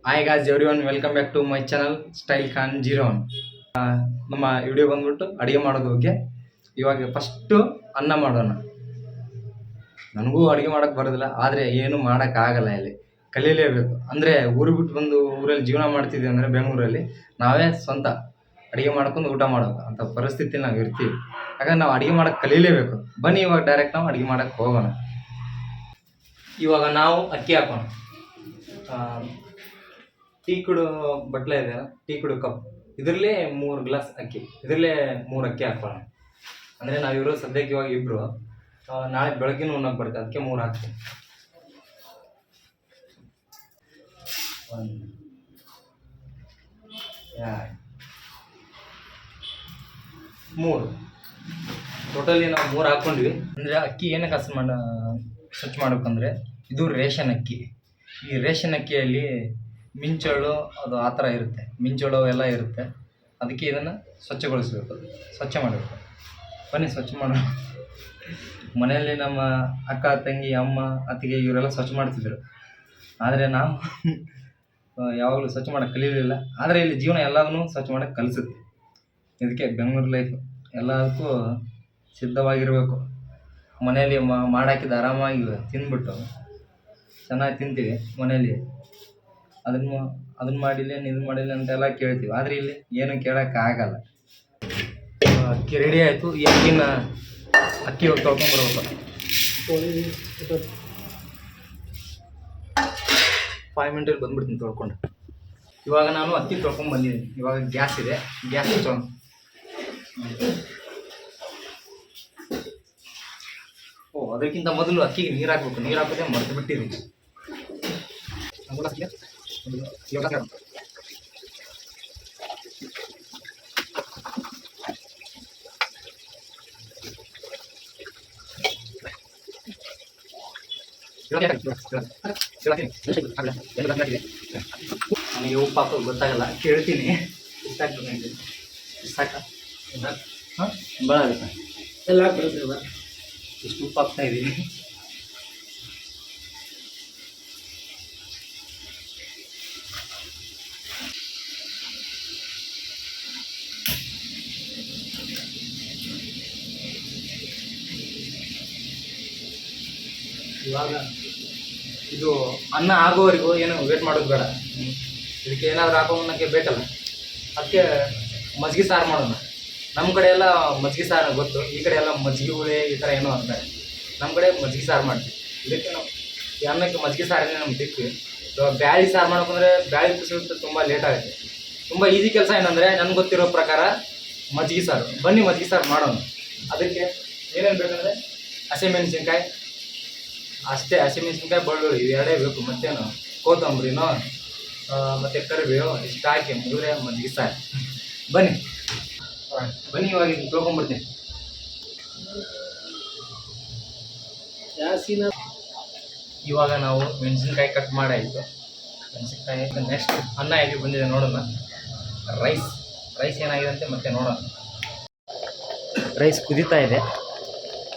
Hi guys everyone, welcome back to my channel style Khan 01. ನಮ್ಮ video ಬಂದ್ಬಿಟ್ಟು ಅಡುಗೆ ಮಾಡೋದ್ರ ಬಗ್ಗೆ. ಇವಾಗ ಫಸ್ಟು ಅನ್ನ ಮಾಡೋಣ. ನನಗೂ ಅಡುಗೆ ಮಾಡೋಕ್ಕೆ ಬರೋದಿಲ್ಲ, ಆದರೆ ಏನು ಮಾಡೋಕ್ಕಾಗಲ್ಲ. ಇಲ್ಲಿ ಕಲೀಲೇಬೇಕು. ಅಂದರೆ ಊರು ಬಿಟ್ಟು ಬಂದು ಊರಲ್ಲಿ ಜೀವನ ಮಾಡ್ತಿದ್ವಿ ಅಂದರೆ ಬೆಂಗಳೂರಲ್ಲಿ ನಾವೇ ಸ್ವಂತ ಅಡುಗೆ ಮಾಡ್ಕೊಂಡು ಊಟ ಮಾಡೋದು ಅಂತ ಪರಿಸ್ಥಿತಿ ನಾವು ಇರ್ತೀವಿ. ಹಾಗಾಗಿ ನಾವು ಅಡುಗೆ ಮಾಡೋಕ್ಕೆ ಕಲೀಲೇಬೇಕು. ಬನ್ನಿ ಇವಾಗ ಡೈರೆಕ್ಟ್ ನಾವು ಅಡುಗೆ ಮಾಡೋಕ್ಕೆ ಹೋಗೋಣ. ಇವಾಗ ನಾವು ಅಕ್ಕಿ ಹಾಕೋಣ. ಟೀ ಕುಡು ಬಟ್ಲೆ ಇದೆ, ಟೀ ಕುಡು ಕಪ್, ಇದರಲ್ಲೇ 3 ಗ್ಲಾಸ್ ಅಕ್ಕಿ, ಇದರಲ್ಲೇ 3 ಅಕ್ಕಿ ಹಾಕೋಣ. ಅಂದರೆ ನಾವಿರೋ ಸದ್ಯಕ್ಕೆ ಇವಾಗ ಇಬ್ಬರು, ನಾಳೆ ಬೆಳಗ್ಗೆನೂ ಉಣ್ಣಕ್ಕೆ ಬರುತ್ತೆ, ಅದಕ್ಕೆ 3 ಹಾಕ್ತೀನಿ. 1 2 3 ಟೋಟಲಿ ನಾವು 3 ಹಾಕ್ಕೊಂಡ್ವಿ. ಅಂದರೆ ಅಕ್ಕಿ ಏನಕ್ಕೆ ಸ್ವಚ್ಛ ಮಾಡ್ಬೇಕಂದ್ರೆ ಇದು ರೇಷನ್ ಅಕ್ಕಿ. ಈ ರೇಷನ್ ಅಕ್ಕಿಯಲ್ಲಿ ಮಿಂಚೋಳು ಅದು ಆ ಥರ ಇರುತ್ತೆ, ಮಿಂಚೋಳು ಎಲ್ಲ ಇರುತ್ತೆ. ಅದಕ್ಕೆ ಇದನ್ನು ಸ್ವಚ್ಛಗೊಳಿಸಬೇಕು, ಸ್ವಚ್ಛ ಮಾಡಬೇಕು. ಬನ್ನಿ ಸ್ವಚ್ಛ ಮಾಡೋಣ. ಮನೆಯಲ್ಲಿ ನಮ್ಮ ಅಕ್ಕ, ತಂಗಿ, ಅಮ್ಮ, ಅತ್ತಿಗೆ ಇವರೆಲ್ಲ ಸ್ವಚ್ಛ ಮಾಡ್ತಿದ್ರು. ಆದರೆ ನಾವು ಯಾವಾಗಲೂ ಸ್ವಚ್ಛ ಮಾಡೋಕ್ಕೆ ಕಲೀಲಿಲ್ಲ. ಆದರೆ ಇಲ್ಲಿ ಜೀವನ ಎಲ್ಲದನ್ನೂ ಸ್ವಚ್ಛ ಮಾಡೋಕ್ಕೆ ಕಲಿಸುತ್ತೆ. ಇದಕ್ಕೆ ಬೆಂಗಳೂರು ಲೈಫ್ ಎಲ್ಲದಕ್ಕೂ ಸಿದ್ಧವಾಗಿರಬೇಕು. ಮನೆಯಲ್ಲಿ ಮಾಡಾಕಿದ್ದು ಆರಾಮಾಗಿ ತಿಂದ್ಬಿಟ್ಟು ಚೆನ್ನಾಗಿ ತಿಂತೀವಿ. ಮನೆಯಲ್ಲಿ ಅದನ್ನು ಮಾಡಿಲ್ಲ, ಇದನ್ನು ಮಾಡಿಲ್ಲ ಅಂತೆಲ್ಲ ಕೇಳ್ತೀವಿ. ಆದರೆ ಇಲ್ಲಿ ಏನು ಕೇಳೋಕ್ಕಾಗಲ್ಲ. ಅಕ್ಕಿ ರೆಡಿ ಆಯಿತು. ಈ ಅಕ್ಕಿ ಹೋಗಿ ತೊಳ್ಕೊಂಬರ್ಬೇಕು. 5 ಮಿನಿಟಲ್ಲಿ ಬಂದ್ಬಿಡ್ತೀನಿ ತೊಳ್ಕೊಂಡು. ಇವಾಗ ನಾನು ಅಕ್ಕಿ ತೊಳ್ಕೊಂಡು ಬಂದಿದ್ದೀನಿ. ಇವಾಗ ಗ್ಯಾಸ್ ಇದೆ, ಗ್ಯಾಸ್ ಹಚ್ಚೋಣ. ಅದಕ್ಕಿಂತ ಮೊದಲು ಅಕ್ಕಿಗೆ ನೀರು ಹಾಕ್ಬೇಕು. ನೀರು ಹಾಕೋದೇ ಮರೆತು ಬಿಟ್ಟಿದ್ದೀನಿ. ನನಗೆ ಉಪ್ಪು ಹಾಕೋದು ಗೊತ್ತಾಗಲ್ಲ, ಕೇಳ್ತೀನಿ. ಇಷ್ಟಾಗ್ಬೇಕು, ಸಾಕ? ಹಾಂ, ಭಾಳ ಆಗುತ್ತೆ. ಎಲ್ಲ ಹಾಕ್ಬಿಡುತ್ತೆ. ಇಷ್ಟು ಉಪ್ಪು ಹಾಕ್ತಾ ಇದ್ದೀನಿ. ಇವಾಗ ಇದು ಅನ್ನ ಆಗೋವರೆಗೂ ಏನು ವೇಟ್ ಮಾಡೋದು ಬೇಡ. ಇದಕ್ಕೆ ಏನಾದರೂ ಹಾಕೋಣಕ್ಕೆ ಬೇಕಲ್ಲ, ಅದಕ್ಕೆ ಮಜ್ಜಿಗೆ ಸಾರು ಮಾಡೋಣ. ನಮ್ಮ ಕಡೆ ಎಲ್ಲ ಮಜ್ಜಿಗೆ ಸಾರು ಗೊತ್ತು, ಈ ಕಡೆ ಎಲ್ಲ ಮಜ್ಜಿಗೆ ಹುಳಿ ಈ ಥರ ಏನೋ ಅಂತಾರೆ. ನಮ್ಮ ಕಡೆ ಮಜ್ಜಿಗೆ ಸಾರು ಮಾಡ್ತೀವಿ. ಇದಕ್ಕೆ ನಾವು ಈ ಅನ್ನಕ್ಕೆ ಮಜ್ಜಿಗೆ ಸಾರನ್ನೇ ನಮ್ಗೆ ತಿಕ್ತೀವಿ. ಇವಾಗ ಬ್ಯಾಳಿ ಸಾರು ಮಾಡ್ಬೇಕಂದ್ರೆ ಬ್ಯಾಳಿ ಕುಸಿಬಿಟ್ಟು ತುಂಬ ಲೇಟ್ ಆಗುತ್ತೆ. ತುಂಬ ಈಸಿ ಕೆಲಸ ಏನಂದರೆ ನನಗೆ ಗೊತ್ತಿರೋ ಪ್ರಕಾರ ಮಜ್ಜಿಗೆ ಸಾರು. ಬನ್ನಿ ಮಜ್ಜಿಗೆ ಸಾರು ಮಾಡೋಣ. ಅದಕ್ಕೆ ಏನೇನು ಬೇಕಂದರೆ ಹಸಿಮೆಣಸಿನ್ಕಾಯಿ ಅಷ್ಟೇ, ಹಸಿಮೆಣಸಿನ್ಕಾಯಿ, ಬೆಳ್ಳುಳ್ಳಿ ಇವೆರಡೇ ಬೇಕು. ಮತ್ತೇನು ಕೊತ್ತಂಬರಿನೋ ಮತ್ತು ಕರಿಬೇವು ಇಷ್ಟು ಹಾಕಿ ಮುಗಿದ್ರೆ ಮಜ್ಜಿಗೆ ಸಾರು. ಬನ್ನಿ ಇವಾಗ ತೊಳ್ಕೊಂಬರ್ತೀನಿ. ಇವಾಗ ನಾವು ಮೆಣಸಿನ್ಕಾಯಿ ಕಟ್ ಮಾಡಾಯಿತು. ಮೆಣಸಿನ್ಕಾಯಿ ನೆಕ್ಸ್ಟ್ ಅನ್ನ ಹೇಗೆ ಬಂದಿದೆ ನೋಡೋಣ. ರೈಸ್ ಏನಾಗಿದೆ ಅಂತ ಮತ್ತೆ ನೋಡೋಣ. ರೈಸ್ ಕುದೀತಾ ಇದೆ.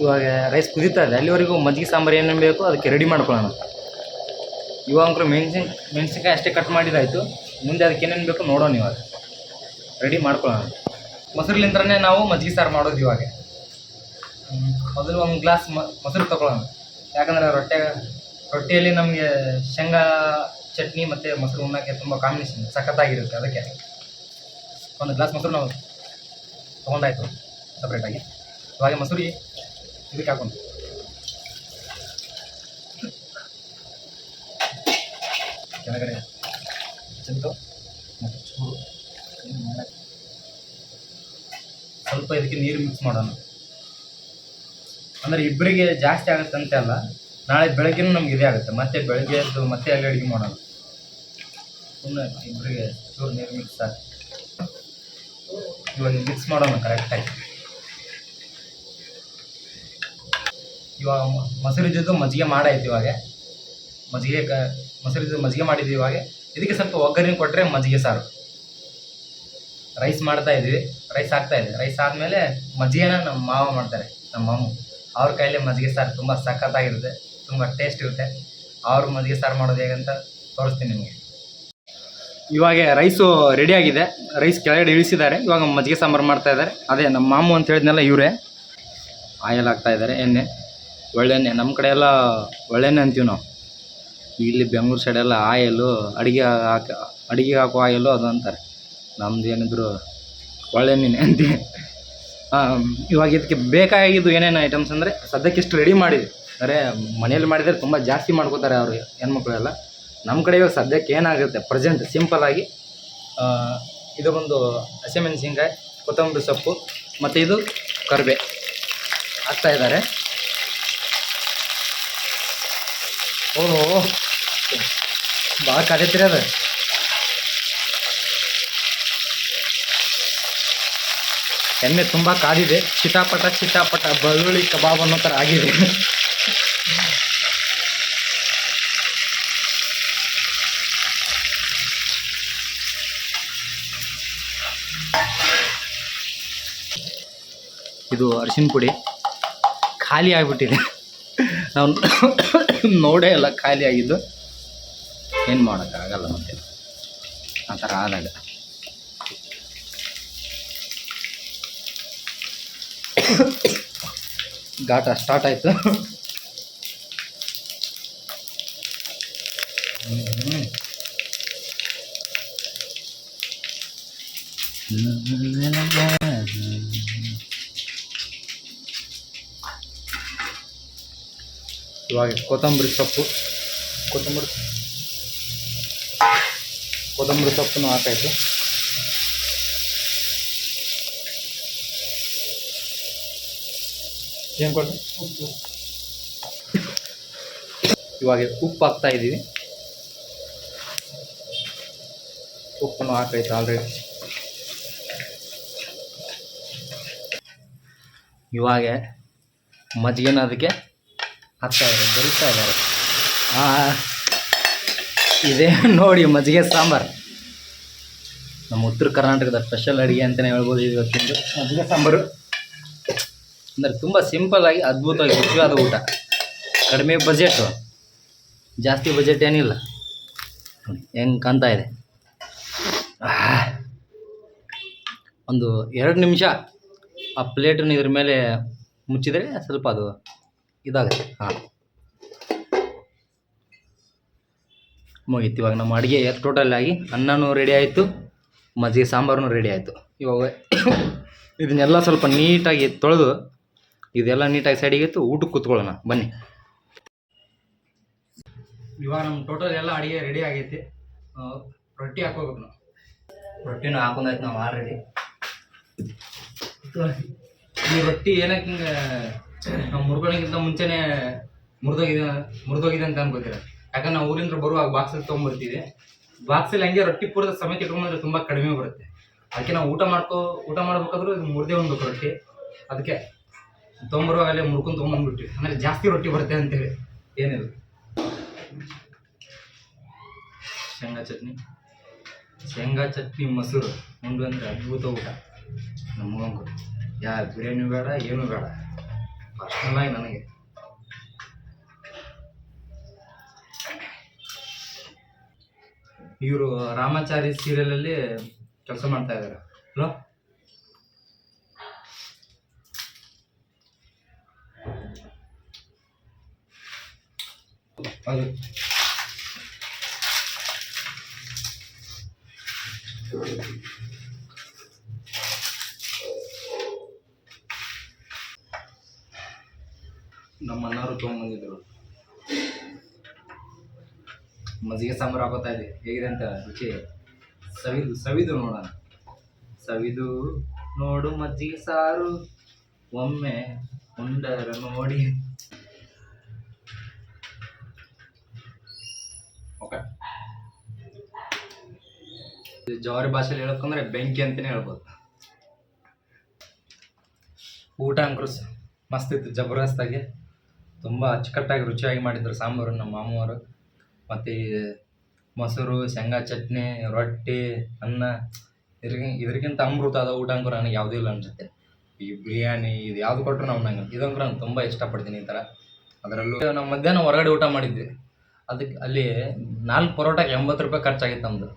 ಇವಾಗ ರೈಸ್ ಕುದೀತಾ ಇದೆ, ಅಲ್ಲಿವರೆಗೂ ಮಜ್ಜಿಗೆ ಸಾಂಬಾರು ಏನೇನು ಬೇಕು ಅದಕ್ಕೆ ರೆಡಿ ಮಾಡ್ಕೊಳ್ಳೋಣ. ಇವಾಗ ಮೆಣಸಿನ್ಕಾಯಿ ಅಷ್ಟೇ ಕಟ್ ಮಾಡಿದಾಯಿತು. ಮುಂದೆ ಅದಕ್ಕೆ ಏನೇನು ಬೇಕು ನೋಡೋಣ. ಇವಾಗ ರೆಡಿ ಮಾಡ್ಕೊಳ್ಳೋಣ. ಮೊಸರುಲಿಂತ್ರನೇ ನಾವು ಮಜ್ಜಿಗೆ ಸಾರು ಮಾಡೋದು. ಇವಾಗ ಮೊದಲು 1 ಗ್ಲಾಸ್ ಮೊಸರು ತೊಗೊಳ್ಳೋಣ. ಯಾಕಂದರೆ ರೊಟ್ಟಿಯಲ್ಲಿ ನಮಗೆ ಶೇಂಗಾ ಚಟ್ನಿ ಮತ್ತು ಮೊಸರು ಉಣ್ಣೋಕ್ಕೆ ತುಂಬ ಕಾಂಬಿನೇಷನ್ ಸಖತ್ತಾಗಿರುತ್ತೆ. ಅದಕ್ಕೆ 1 ಗ್ಲಾಸ್ ಮೊಸರು ನಾವು ತೊಗೊಂಡಾಯ್ತು ಸಪ್ರೇಟಾಗಿ. ಇವಾಗ ಮೊಸರು ಇದಕ್ಕೆ ಹಾಕೊಂಡು ಕೆಳಗಡೆ ಚೆಂದು ಮತ್ತು ಚೂರು ಸ್ವಲ್ಪ ಇದಕ್ಕೆ ನೀರು ಮಿಕ್ಸ್ ಮಾಡೋಣ. ಅಂದರೆ ಇಬ್ಬರಿಗೆ ಜಾಸ್ತಿ ಆಗುತ್ತೆ ಅಂತ ಅಲ್ಲ, ನಾಳೆ ಬೆಳಗ್ಗೆನೂ ನಮ್ಗೆ ಇದೇ ಆಗುತ್ತೆ. ಮತ್ತೆ ಬೆಳಗ್ಗೆ ಎದ್ದು ಮತ್ತೆ ಅಲ್ಲಿ ಅಡುಗೆ ಮಾಡೋಣ. ಸುಮ್ಮನೆ ಇಬ್ಬರಿಗೆ ಚೂರು ನೀರು ಮಿಕ್ಸ್ ಆಗಿ ಇವಾಗ ಮಿಕ್ಸ್ ಮಾಡೋಣ ಕರೆಕ್ಟಾಗಿ. ಇವಾಗ ಮೊಸರಿದ್ದು ಮಜ್ಜಿಗೆ ಮಾಡಾಯ್ತು. ಇವಾಗ ಮೊಸರಿದ್ದು ಮಜ್ಜಿಗೆ ಮಾಡಿದ್ವಿ. ಇವಾಗ ಇದಕ್ಕೆ ಸ್ವಲ್ಪ ಒಗ್ಗರಣೆ ಕೊಟ್ಟರೆ ಮಜ್ಜಿಗೆ ಸಾರು. ರೈಸ್ ಮಾಡ್ತಾಯಿದ್ವಿ, ರೈಸ್ ಆಗ್ತಾಯಿದೆ. ರೈಸ್ ಆದಮೇಲೆ ಮಜ್ಜಿಗೆನ ನಮ್ಮ ಮಾವ ಮಾಡ್ತಾರೆ, ನಮ್ಮ ಮಾಮು. ಅವ್ರ ಕೈಯಲ್ಲಿ ಮಜ್ಜಿಗೆ ಸಾರು ತುಂಬ ಸಖತ್ತಾಗಿರುತ್ತೆ, ತುಂಬ ಟೇಸ್ಟ್ ಇರುತ್ತೆ. ಅವ್ರ ಮಜ್ಜಿಗೆ ಸಾರು ಮಾಡೋದು ಹೇಗಂತ ತೋರಿಸ್ತೀನಿ ನಿಮಗೆ. ಇವಾಗ ರೈಸು ರೆಡಿಯಾಗಿದೆ. ರೈಸ್ ಕೆಳಗಡೆ ಇಳಿಸಿದ್ದಾರೆ. ಇವಾಗ ಮಜ್ಜಿಗೆ ಸಾಂಬಾರು ಮಾಡ್ತಾ ಇದ್ದಾರೆ. ಅದೇ ನಮ್ಮ ಮಾಮು ಅಂತ ಹೇಳಿದ್ನೆಲ್ಲ ಇವರೇ. ಆಯಿಲ್ ಹಾಕ್ತಾ ಇದ್ದಾರೆ, ಎಣ್ಣೆ, ಒಳ್ಳೆಣ್ಣೆ. ನಮ್ಮ ಕಡೆ ಎಲ್ಲ ಒಳ್ಳೆಣ್ಣೆ ಅಂತೀವಿ ನಾವು. ಇಲ್ಲಿ ಬೆಂಗಳೂರು ಸೈಡೆಲ್ಲ ಆಯಿಲು ಅಡುಗೆಗೆ ಹಾಕೋ ಆಯಿಲು ಅದು ಅಂತಾರೆ. ನಮ್ದು ಏನಿದ್ರು ಒಳ್ಳೆಣ್ಣೆ ಅಂತೀವಿ. ಇವಾಗ ಇದಕ್ಕೆ ಬೇಕಾಗಿದ್ದು ಏನೇನು ಐಟಮ್ಸ್ ಅಂದರೆ ಸದ್ಯಕ್ಕೆ ಇಷ್ಟು ರೆಡಿ ಮಾಡಿದ್ವಿ. ಅಂದರೆ ಮನೇಲಿ ಮಾಡಿದರೆ ತುಂಬ ಜಾಸ್ತಿ ಮಾಡ್ಕೋತಾರೆ ಅವರು ಹೆಣ್ಮಕ್ಳೆಲ್ಲ. ನಮ್ಮ ಕಡೆ ಇವಾಗ ಸದ್ಯಕ್ಕೆ ಏನಾಗುತ್ತೆ ಪ್ರೆಸೆಂಟ್ ಸಿಂಪಲ್ಲಾಗಿ ಇದು ಒಂದು ಹಸಿಮೆಣಸಿನ್ಕಾಯಿ, ಕೊತ್ತಂಬರಿ ಸೊಪ್ಪು ಮತ್ತು ಇದು ಕರಿಬೇ ಹಾಕ್ತಾಯಿದ್ದಾರೆ. ಓಹೋ, ಭಾಳ ಕಾದೈತ್ರಿ ಅದು. ಎಣ್ಣೆ ತುಂಬ ಕಾದಿದೆ. ಚಿಟಾಪಟ ಬೆಳ್ಳುಳ್ಳಿ ಕಬಾಬ್ ಅನ್ನೋ ಥರ ಆಗಿದೆ. ಇದು ಅರಿಶಿನ ಪುಡಿ ಖಾಲಿ ಆಗಿಬಿಟ್ಟಿದೆ. ನಾವು ನೋಡೇ ಇಲ್ಲ ಖಾಲಿ ಆಗಿದ್ದು. ಏನು ಮಾಡೋಕ್ಕಾಗಲ್ಲ ಮತ್ತೆ ಆ ಥರ ಆದಾಗ. ಘಾಟ ಸ್ಟಾರ್ಟ್ ಆಯಿತು. ಇವಾಗ ಕೊತ್ತಂಬರಿ ಸೊಪ್ಪನ್ನು ಹಾಕಾಯ್ತು. ಏನು ಕೊಟ್ಟು ಇವಾಗ ಉಪ್ಪು ಹಾಕ್ತಾ ಇದ್ದೀವಿ. ಉಪ್ಪನ್ನು ಹಾಕೈತೆ ಆಲ್ರೆಡಿ. ಇವಾಗ ಮಜ್ಜಿಗೆನ ಅದಕ್ಕೆ ಹಾಕ್ತಾ ಇದ್ದಾರೆ, ಬರಿತಾ ಇದ್ದಾರೆ. ಇದೇ ನೋಡಿ ಮಜ್ಜಿಗೆ ಸಾಂಬಾರು. ನಮ್ಮ ಉತ್ತರ ಕರ್ನಾಟಕದ ಸ್ಪೆಷಲ್ ಅಡುಗೆ ಅಂತಲೇ ಹೇಳ್ಬೋದು ಇವತ್ತಿಂದು ಮಜ್ಜಿಗೆ ಸಾಂಬಾರು. ಅಂದರೆ ತುಂಬ ಸಿಂಪಲ್ಲಾಗಿ ಅದ್ಭುತವಾಗಿ ರುಚಿಯಾದ ಊಟ. ಕಡಿಮೆ ಬಜೆಟು, ಜಾಸ್ತಿ ಬಜೆಟ್ ಏನಿಲ್ಲ. ಹೆಂಗೆ ಕಾಣ್ತಾ ಇದೆ. ಒಂದು 2 ನಿಮಿಷ ಆ ಪ್ಲೇಟನ್ನು ಇದ್ರ ಮೇಲೆ ಮುಚ್ಚಿದರೆ ಸ್ವಲ್ಪ ಅದು ಇದಾಗುತ್ತೆ. ಮುಗೀತು. ಇವಾಗ ನಮ್ಮ ಅಡುಗೆ ಟೋಟಲ್ ಆಗಿ ಅನ್ನನೂ ರೆಡಿ ಆಯಿತು, ಮಜ್ಜಿಗೆ ಸಾಂಬಾರು ರೆಡಿ ಆಯಿತು. ಇವಾಗ ಇದನ್ನೆಲ್ಲ ಸ್ವಲ್ಪ ನೀಟಾಗಿ ತೊಳೆದು ಇದೆಲ್ಲ ನೀಟಾಗಿ ಸೈಡಿಗೆ ಇತ್ತು, ಊಟಕ್ಕೆ ಕೂತ್ಕೊಳ್ಳೋಣ ಬನ್ನಿ. ಇವಾಗ ನಮ್ಮ ಟೋಟಲ್ ಎಲ್ಲ ಅಡುಗೆ ರೆಡಿ ಆಗೈತಿ. ರೊಟ್ಟಿ ಹಾಕೋಬೇಕು ನಾವು. ರೊಟ್ಟಿನೂ ಹಾಕೊಂಡಾಯ್ತು ನಾವು ಆಲ್ರೆಡಿ. ಈ ರೊಟ್ಟಿ ಏನಕ್ಕೆ ಹಿಂಗೆ ನಾವು ಮುರ್ಕೊಳ್ಳೋಕ್ಕಿಂತ ಮುಂಚೆನೇ ಮುರಿದೋಗಿದೆ ಅಂತ ಅನ್ಕೋತೀರ. ಯಾಕಂದ್ರೆ ನಾವು ಊರಿಂದ ಬರುವಾಗ ಬಾಕ್ಸಲ್ಲಿ ತೊಗೊಂಬರ್ತೀವಿ. ಬಾಕ್ಸಲ್ಲಿ ಹಂಗೆ ರೊಟ್ಟಿ ಪೂರದ ಸಮೇತ ಇಟ್ಕೊಂಡ್ಬಂದ್ರೆ ತುಂಬ ಕಡಿಮೆ ಬರುತ್ತೆ. ಅದಕ್ಕೆ ನಾವು ಊಟ ಮಾಡ್ಬೇಕಾದ್ರೂ ಮುರಿದೇ ಹೋಗ್ಬೇಕು ರೊಟ್ಟಿ. ಅದಕ್ಕೆ ತೊಗೊಂಬರುವಾಗ ಅಲ್ಲೇ ಮುರ್ಕೊಂಡು ತೊಗೊಂಬಂದ್ಬಿಟ್ವಿ. ಅಂದರೆ ಜಾಸ್ತಿ ರೊಟ್ಟಿ ಬರುತ್ತೆ ಅಂತೇಳಿ ಏನಿಲ್ಲ. ಶೇಂಗಾ ಚಟ್ನಿ ಮೊಸರು ಉಂಡು ಅಂದರೆ ಅದ್ಭುತ ಊಟ. ನಮಗಂಗೂ ಬಿರಿಯಾನಿ ಬೇಡ, ಏನೂ ಬೇಡ. ಪರ್ಸ್ನಲಾಗಿ ನನಗೆ ಇವರು ರಾಮಾಚಾರಿ ಸೀರಿಯಲಲ್ಲಿ ಕೆಲಸ ಮಾಡ್ತಾ ಇದ್ದಾರೆ. ಹಲೋ, ಅದು ನಮ್ಮ ಅಣ್ಣವರು ತೊಗೊಂಬಂದಿದ್ರು. ಮಜ್ಜಿಗೆ ಸಾಂಬಾರು ಹಾಕೋತಾ ಇದೆ. ಹೇಗಿದೆ ಅಂತ ರುಚಿ ಸವಿದು ನೋಡೋಣ. ಸವಿದು ನೋಡು ಮಜ್ಜಿಗೆ ಸಾರು, ಒಮ್ಮೆ ಉಂಡರ ನೋಡಿ. ಓಕೆ, ಜವಾರಿ ಭಾಷೆಯಲ್ಲಿ ಹೇಳಕ್ಕಂದ್ರೆ ಬೆಂಕಿ ಅಂತಲೇ ಹೇಳ್ಬೋದು. ಊಟ ಅಂಕರು ಮಸ್ತ್ ಇತ್ತು, ಜಬರ್ದಸ್ತಾಗಿ. ತುಂಬ ಅಚ್ಚುಕಟ್ಟಾಗಿ ರುಚಿಯಾಗಿ ಮಾಡಿದ್ರು ಸಾಂಬಾರು ನಮ್ಮ ಮಾಮೂವರು. ಮತ್ತು ಮೊಸರು, ಶೇಂಗಾ ಚಟ್ನಿ, ರೊಟ್ಟಿ, ಅನ್ನ, ಇದಕ್ಕಿಂತ ಅಮೃತ ಅದ ಊಟ ಅಂಕರು ನನಗೆ ಯಾವುದೂ ಇಲ್ಲ ಅನ್ಸುತ್ತೆ. ಈ ಬಿರಿಯಾನಿ ಇದು ಯಾವುದು ಕೊಟ್ಟರು ನಾವು ಇದಂಕರು ನಾನು ತುಂಬ ಇಷ್ಟಪಡ್ತೀನಿ ಈ ಥರ. ಅದರಲ್ಲೂ ನಾವು ಮಧ್ಯಾಹ್ನ ಹೊರಗಡೆ ಊಟ ಮಾಡಿದ್ವಿ. ಅದಕ್ಕೆ ಅಲ್ಲಿ 4 ಪರೋಟಕ್ಕೆ 80 ರೂಪಾಯಿ ಖರ್ಚಾಗಿತ್ತು ನಮ್ಮದು.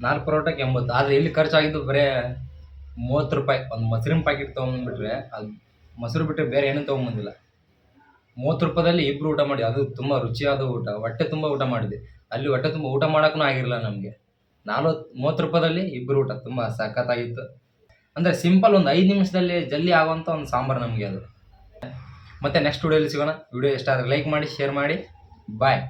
4 ಪರೋಟಕ್ಕೆ 80. ಆದರೆ ಇಲ್ಲಿ ಖರ್ಚಾಗಿದ್ದು ಬರೀ 30 ರೂಪಾಯಿ. ಒಂದು ಮೊಸರಿನ ಪ್ಯಾಕೆಟ್ ತೊಗೊಂಡ್ಬಿಟ್ರೆ ಅದು ಮೊಸರು ಬಿಟ್ಟರೆ ಬೇರೆ ಏನೂ ತೊಗೊಂಬಂದಿಲ್ಲ. 30 ರೂಪಾಯಿದಲ್ಲಿ ಇಬ್ಬರು ಊಟ ಮಾಡಿ, ಅದು ತುಂಬ ರುಚಿಯಾದ ಊಟ, ಹೊಟ್ಟೆ ತುಂಬ ಊಟ ಮಾಡಿದೆ. ಅಲ್ಲಿ ಹೊಟ್ಟೆ ತುಂಬ ಊಟ ಮಾಡೋಕ್ಕೂ ಆಗಿರಲಿಲ್ಲ ನಮಗೆ. 30 ರೂಪಾಯಿದಲ್ಲಿ ಇಬ್ಬರು ಊಟ ತುಂಬ ಸಖತ್ತಾಗಿತ್ತು. ಅಂದರೆ ಸಿಂಪಲ್ ಒಂದು 5 ನಿಮಿಷದಲ್ಲಿ ಜಲ್ದಿ ಆಗುವಂಥ ಒಂದು ಸಾಂಬಾರು ನಮಗೆ ಅದು. ಮತ್ತೆ ನೆಕ್ಸ್ಟ್ ವಿಡಿಯೋಲಿ ಸಿಗೋಣ. ವಿಡಿಯೋ ಇಷ್ಟ ಆದರೆ ಲೈಕ್ ಮಾಡಿ, ಶೇರ್ ಮಾಡಿ. ಬಾಯ್.